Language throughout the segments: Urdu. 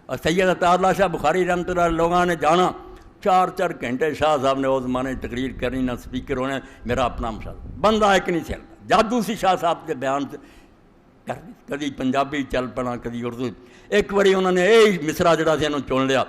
اور سید عطا اللہ شاہ بخاری رحمۃ اللہ علیہ لوگوں نے جانا 4 گھنٹے شاہ صاحب نے اس زمانے تقریر کرنی نہ سپیکر ہونے میرا اپنا مشاہدہ بندہ ایک نہیں چلتا جادو سی شاہ صاحب کے بیان سے کر دی کدی پنجابی چل پڑا کدی اردو ایک باری انہوں نے یہ مصرا جڑا سی انہوں چن لیا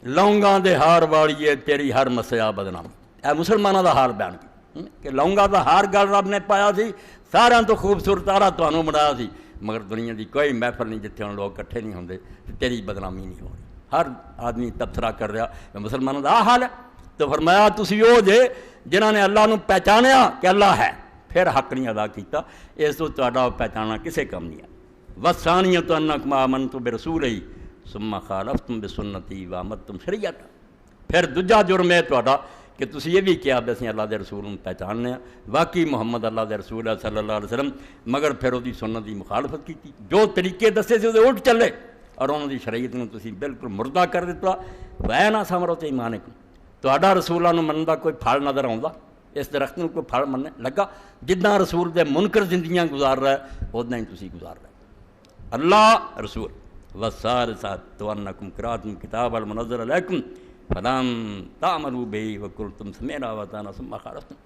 لونگاں دے ہار والیے تیری ہر مسیا بدنام اے مسلمانوں دا حال بیان کی کہ لونگاں دا ہار گل رب نے پایا سی سارا تو خوبصورت تارا تمہوں بنایا سی مگر دنیا دی کوئی محفل نہیں جتنے ہوں لوگ کٹھے نہیں ہوندے تیری بدنامی نہیں ہو رہی ہر آدمی تبصرہ کر رہا کہ مسلمانوں دا حال ہے تو فرمایا تسی وہ جے جنہوں نے اللہ نو پہچانیا کہ اللہ ہے پھر حق نہیں ادا کیتا اس تو تہاڈا پہچانا کسے کم نہیں ہے وثانیۃ انکم آمنتم برسولہ ثم خالفتم بسنتی وامدتم شریعت پھر دوجا جرم ہے تہاڈا کہ تسی یہ بھی کیا بھی اسی اللہ دے رسول نوں پہچاننے ہیں واقعی محمد اللہ دے رسول ہے صلی اللہ علیہ وسلم مگر پھر وہ سنت دی مخالفت کی جو طریقے دسے سے وہ الٹ چلے اور انہوں دی شریعت نوں تسی بالکل مردہ کر دیتا وَأَنَا ثَمَرَةُ ایمانکم تہاڈا رسولاں نوں منن دا کوئی پھل نظر آوندا اس درخت نوں کوئی پھل مننے لگا جتنا رسول دے منکر زندگیاں گزار رہا ہے اتنا ہی تسی گزار رہے اللہ رسول وَالثَّالِثَةُ أَنَّكُمْ قَرَأْتُمُ الْكِتَابَ الْمُنَزَّلَ عَلَيْكُمْ فَلَمْ تَعْمَلُوا بِهِ وَقُلْتُمْ سَمِعْنَا وَأَطَعْنَا ثُمَّ خَالَفْتُمْ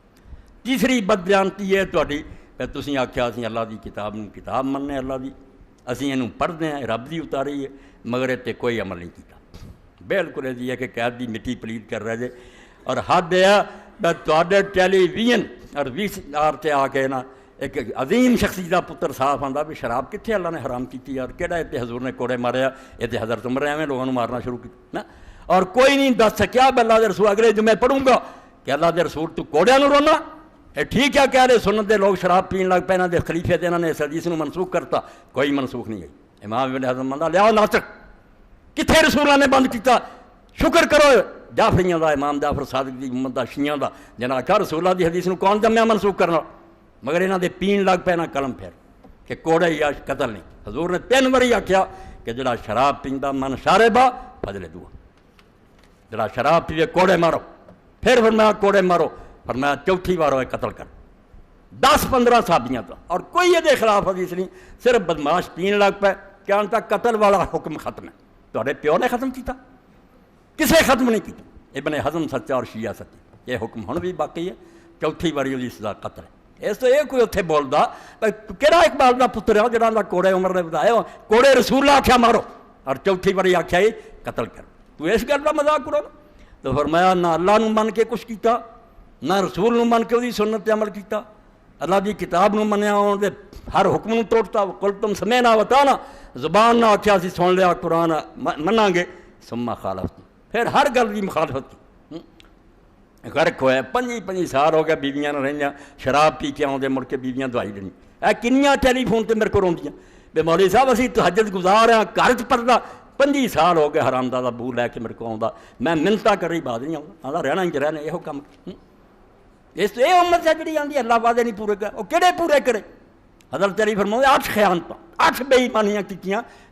تیسری بدبیانتی ہے تہاڈی کہ تسی آکھیا اسی اللہ دی کتاب نوں کتاب مننے اللہ دی اسی اینوں پڑھدے ہیں رب دی اتاری ہے مگر تے کوئی عمل نہیں کیتا بالکل یہ ہے کہ قید دی مٹی پلید کر رہے جے اور حد ہے کہ تہاڈے ٹیلی ویژن اور VCR تے آ کے نا ایک عظیم شخصیت کا پتر صاف آتا بھی شراب کتنے اللہ نے حرام کی اور کہڑا اتنے حضور نے کوڑے ماریا اتنے حضرت عمر ایویں لوگوں نے مارنا شروع کیا اور کوئی نہیں دس سکیا بھی اللہ دے رسول اگلے جو میں پڑھوں گا کہ اللہ دے رسول تو کوڑیاں نوں رونا یہ ٹھیک ہے کہہ رہے سنت دے لوگ شراب پین لگ پے انہاں دے خلیفے تے انہاں نے اس حدیث نوں منسوخ کرتا کوئی منسوخ نہیں گئی امام ابن حزم مندا لیاؤ ناطق کتنے رسولاں نے بند کیتا شکر کرو جعفریاں دا امام جعفر صادق دی امت دا شیعہ دا جنہاں آکھیا رسول دی حدیث نوں کون جمیا منسوخ کرنا مگر انہاں دے پین لگ پے نہ قلم پھیر کہ کوڑے یا قتل نہیں حضور نے 3 واری آکھیا کہ جڑا شراب پیندا من شاربا فضل دو جڑا شراب پیے کوڑے مارو پھر فرمایا کوڑے مارو فرمایا چوتھی بار ہوئے قتل کر 10-15 صحابیاں تو اور کوئی یہ خلاف حدیث نہیں صرف بدماش پین لگ پے کہ ان تک قتل والا حکم ختم ہے تہاڈے پیو نے ختم کیتا کسے ختم نہیں کیتا ابن حزم سچا اور شیعہ سچا یہ حکم ہن بھی باقی ہے چوتھی باری دی سزا قتل ہے اس تو یہ کوئی اتنے بولتا کہڑا اقبال کا پتر ہے جہاں کوڑے عمر نے بتایا کوڑے رسول آخیا مارو اور چوتھی باری آخیا ہی قتل کر تو اس گل کا مذاق کرو تو فرمایا نہ اللہ نو من کے کچھ کیتا نہ رسول نو من کے وہی سنت تے عمل کیتا اللہ دی کتاب نو منیا دے ہر حکم نو توڑتا کل تم سمعنا وطاعنا زبان نہ آخیا سی سن لیا قرآن مناں گے ثم خالفتم پھر ہر گل دی مخالفت کی غرق ہوئے 5 سال ہو گئے بیویاں نہ رہنیاں شراب پی کے آؤں مڑ کے بیویاں دوائی دینی اے کنیاں ٹیلی فون تے میرے کو روندیاں بے مولوی صاحب اسی تہجد گزار ہیں گھر چ پڑھدا 5 سال ہو گئے حرام دادا بو لے کے میرے کو آؤں میں منتاں کر رہی بات نہیں آؤں رہنا ہی رہنا یہ کام اس تو یہ امت ہے جڑی آندی اللہ وعدے نہیں پورے کر وہ کہڑے پورے کرے حضرت علی فرماؤں 8 خیانتاں 8 بے ایمانیاں کیتیاں